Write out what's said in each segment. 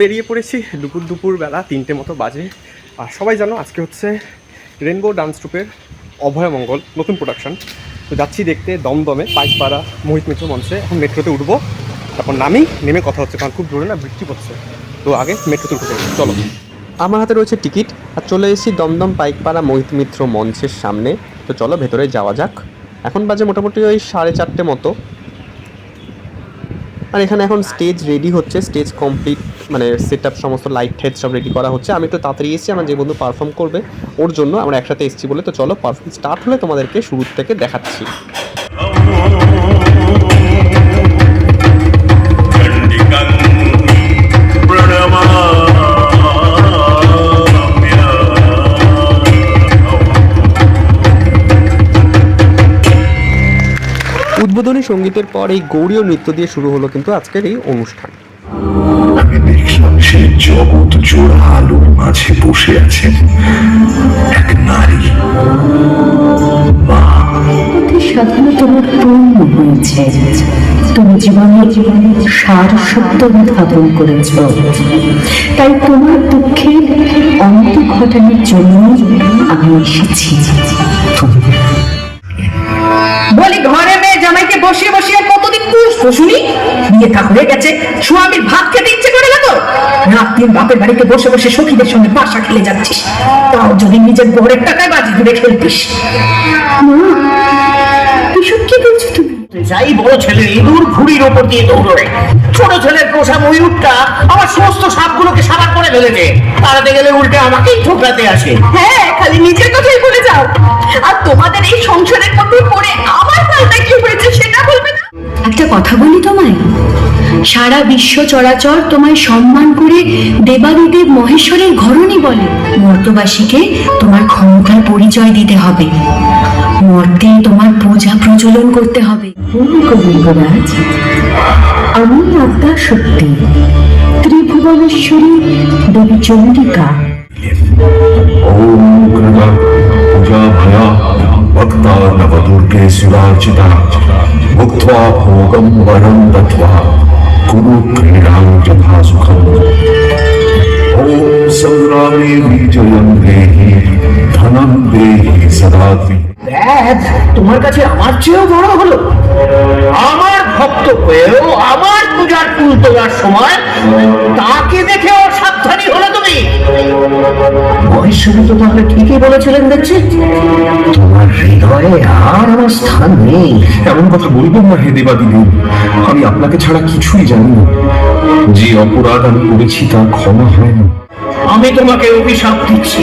বেরিয়ে পড়েছি দুপুর বেলা 3টে মতো বাজে। আর সবাই জানো আজকে হচ্ছে রেনবো ডান্স ট্রুপের অভয়মঙ্গল নতুন প্রোডাকশন। তো যাচ্ছি দেখতে দমদমে পাইকপাড়া মোহিত মিত্র মঞ্চে। এখন মেট্রোতে উঠবো, তারপর নেমে কথা হচ্ছে, কারণ খুব জোরে না বৃষ্টি পড়ছে। তো আগে মেট্রোতে উঠবো, চলো। আমার হাতে রয়েছে টিকিট আর চলে এসেছি দমদম পাইকপাড়া মোহিত মিত্র মঞ্চের সামনে। তো চলো ভেতরে যাওয়া যাক। এখন বাজে মোটামুটি ওই 4:30 মতো। আর এখানে এখন স্টেজ রেডি হচ্ছে, স্টেজ কমপ্লিট, মানে সেট আপ সমস্ত লাইট টাইট সব রেডি করা হচ্ছে। আমি একটু তাড়াতাড়ি এসেছি, আমার যে বন্ধু পারফর্ম করবে ওর জন্য আমরা একসাথে এসেছি বলে। তো চলো পারফর্ম স্টার্ট হলে তোমাদেরকে শুরু থেকে দেখাচ্ছি। উদ্বোধনী সঙ্গীতের পর এই গৌড়ীয় নৃত্য দিয়ে শুরু হলো কিন্তু আজকের এই অনুষ্ঠান। আমি দেখলাম সেই জগৎ জোড়া আলোর মাঝে বসে আছেন এক নারী। সাধনা তোমার পূর্ণ হয়েছে, তুমি জীবনের সার সত্য উদ্ভাবন করেছ। তাই তোমার দুঃখের অন্ত ঘটানোর জন্য আমি এসেছি। বলি ঘরে মেয়ে জামাইকে বসিয়ে বসিয়ে কতদিন পুষবো শুনি? বিয়ে থা হয়ে গেছে, স্বামীর ভাত খেতে ইচ্ছে করে না তো? রাত দিন বাপের বাড়িতে বসে বসে সখীদের সঙ্গে পাশা খেলে যাচ্ছিস, তাও যদি নিজের বরের টাকায় বাজি ধরে খেলতিস। এসব কি বলছো তুমি? যাই বড় ছেলের ইঁদুর ঘুড়ির ওপর দিয়ে দৌড়ে, ছোট ছেলের পোষা ময়ূরটা আমার সমস্ত সাপগুলোকে সাবার করে ফেলেছে। তাড়াতে গেলে উল্টে আমাকেই ঠোকরাতে আসে। হ্যাঁ, খালি নিজের কথাই বলে যাও, আর তোমাদের এই সংসারের মধ্যে পড়ে আমার পাল্টা কি হয়েছে সেটা বলবে না। একটা কথা বলি তোমায়, সারা বিশ্ব চরাচর তোমায় সম্মান করে দেবাদিদেব মহেশ্বরের ঘরণী বলে। মর্তবাসীকে তোমার ক্ষমতার পরিচয় দিতে হবে, মর্তে তোমার পূজা প্রচলন করতে হবে। গোবিন্দরাজ, আমি আদ্যা সত্যি, ত্রিভুবনেশ্বরী দেবী চন্ডিকা। ওম গণা পূজা ভয়া ভক্তা নবদুর্গে শিবার্চিতা মুক্ত্বা ভোগম বরং দত্ত্বা কুরু ক্রীড়াং যথা সুখম। ওম সংগ্রামে বিজয়ং দেহি ধনং দেহি সদা। দেখ, তোমার কাছে আমার চেয়েও বড় হলো। আমার ভক্ত হয়েও আমার পূজার ফুল তোলার সময় তাকে দেখে অসাবধানী হলো তুমি। মহেশ্বরী তো তাহলে ঠিকই বলেছিলেন দেখছি, তোমার হৃদয়ে আর আমার স্থান নেই। এমন কথা বলবেন না হে দেবাদিদেব, আমি আপনাকে ছাড়া কিছুই জানি না। যে অপরাধ আমি করেছি তা ক্ষমা হয় না। আমি তোমাকে অভিশাপ দিচ্ছি,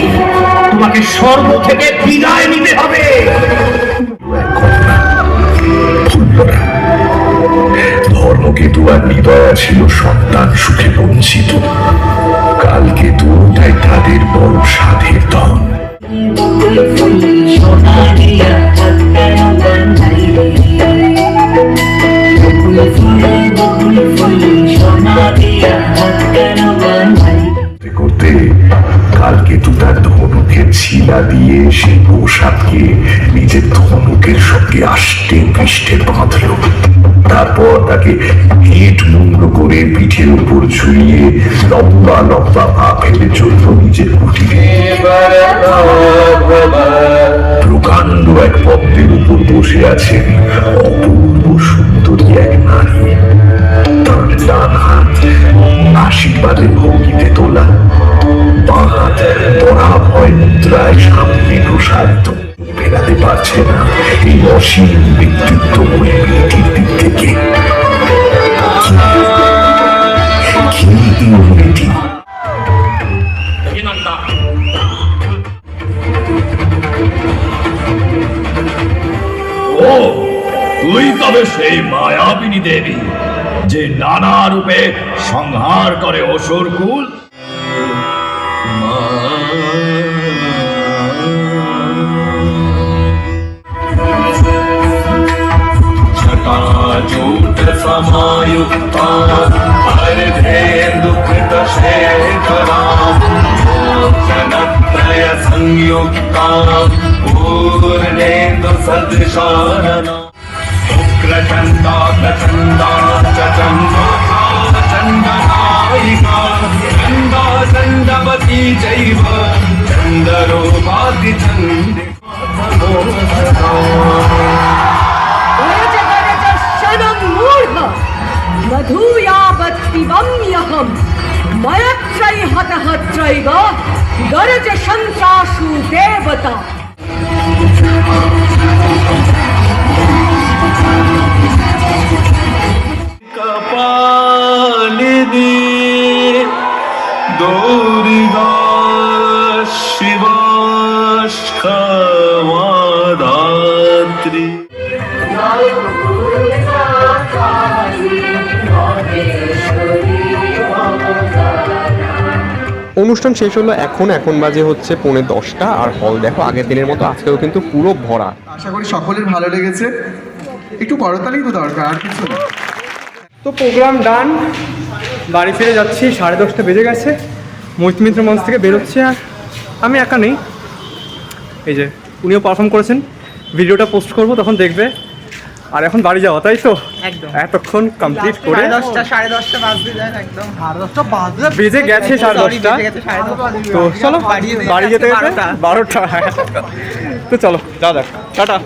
তোমাকে স্বর্গ থেকে বিদায় নিতে হবে। ধর্মকেতু আর হৃদয়া ছিল সন্তান সুখে বঞ্চিত, কালকেতু তাই তাদের বড় সাধের ধন। করতে কালকেতু তার ধনুকের ছিলা দিয়ে সেই পোশাককে নিজের ধনুকের সঙ্গে আষ্টে পৃষ্ঠে বাঁধল। তারপর তাকে হেঁট মুন্ড করে পিঠের উপর ঝুলিয়ে লম্বা লম্বা পা ফেলে চলল নিজের কুটিরে। প্রকাণ্ড এক পদ্মের উপর বসে আছেন অপূর্ব সুন্দরী এক নারী। তার ডান হাত আশীর্বাদের ভঙ্গিতে তোলা, বাঁ হাত বড়া ভয় মুদ্রায় সামনে প্রসারিত। ফেরাতে পারছে না এই অসীম ব্যক্তিত্বময় মেয়েটির দিক থেকে। কি মেয়েটি? ও তুই তবে সেই মায়াবিনী দেবী যে নানা রূপে সংহার করে অসুর কুল? জটাজূট সমায়ুক্তা হরধেন্দুকৃত শেখরা মোক্ষণত্রয় সংযুক্তা পূর্ণেন্দু সদৃশাননা উগ্রচণ্ডা প্রচণ্ডা চ চণ্ডা চণ্ডনায়িকা चण्डवती चैव चन्दरोपाति चण्डिका मधुयावत्पिबम्यहम् मयत्रय हतः त्रैव गरज शंसाशु देवता। कपालिनी दुर्गा शिवाष्टमाधात्री। অনুষ্ঠান শেষ হলো এখন বাজে হচ্ছে 9:45 আর হল দেখো আগের দিনের মতো আজকেও কিন্তু পুরো ভরা। আশা করি সকলের ভালো লেগেছে। একটু করতালি তো দরকার, আর কিছু না। তো প্রোগ্রাম ডান, বাড়ি ফিরে যাচ্ছি, 10:30 বেজে গেছে। মোহিত মিত্র মঞ্চ থেকে বেরোচ্ছে আর আমি একা নেই, এই যে উনিও পারফর্ম করেছেন। ভিডিওটা পোস্ট করব তখন দেখবে। আর এখন বাড়ি যাওয়া, তাই তো? একদম এতক্ষণ কমপ্লিট করে 10:30 বাজতে যায় একদম 10:30 বাজে বেজে গেছে 10:30। তো চলো বাড়ি যেতে যেতে 12টা। তো চলো যাওয়া যাক, টাটা।